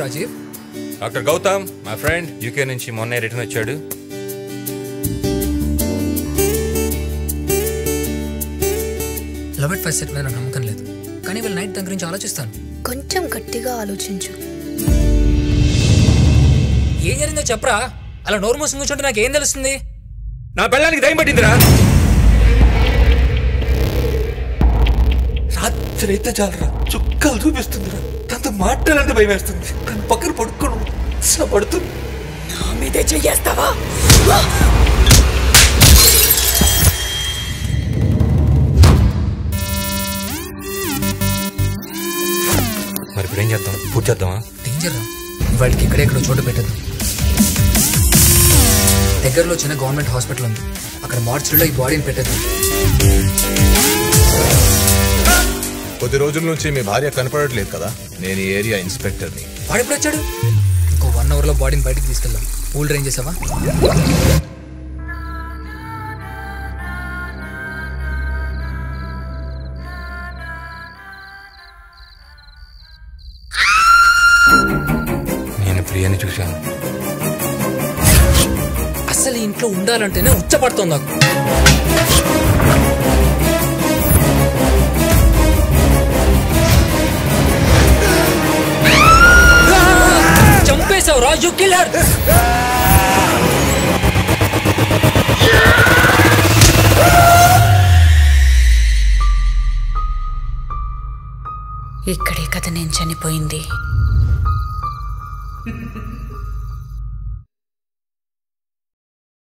Rajiv? Doctor Gautam my friend UK నుంచి మొన్నే return వచ్చాడు. లవ్ ఎట్ ఫస్ట్ సెట్ మీద నాకు నమ్మకం లేదు, కానీ వీళ్ళ నైట్ దాని గురించి ఆలోచిస్తాను. కొంచెం గట్టిగా ఆలోచించు. ఏం జరిగిందో చెప్పరా? అలా నోరు మూసుకుని కూర్చుంటే నాకు ఏం తెలుస్తుంది? నా పెళ్ళానికి దయ్యం పట్టిందిరా. రాత్రి అయితే చాలరా, చుక్కలు చూపిస్తుందిరా. తనతో మాట్లాడాలంటే భయం వేస్తుంది. తన పక్కన పడుకోను పడుతుంది. నా మీదే చెయ్యేస్తావా? మరి ఇప్పుడు ఏం చేద్దాం? పూర్తి చేద్దామా? డేంజర్ రా, వాళ్ళకి ఎక్కడెక్కడో చోటు పెట్టదు. దగ్గరలో చిన్న గవర్నమెంట్ హాస్పిటల్ ఉంది, అక్కడ మార్చిలో ఈ బాడీని పెట్టదు. కొద్ది రోజుల నుంచి మీ భార్య కనపడట్లేదు కదా. నేను ఈ ఏరియా ఇన్స్పెక్టర్ని. వాడు ఎప్పుడు వచ్చాడు? ఇంకో 1 అవర్లో బాడీని బయటికి తీసుకెళ్దాం. పూల్ డ్రైన్ చేసావా? నేను ప్రియని చూశాను. అసలు ఇంట్లో ఉండాలంటేనే ఉచ్చపడుతోంది నాకు. చంపేశావు రాజు, కిల్లర్. ఇక్కడే కదా నేను చనిపోయింది.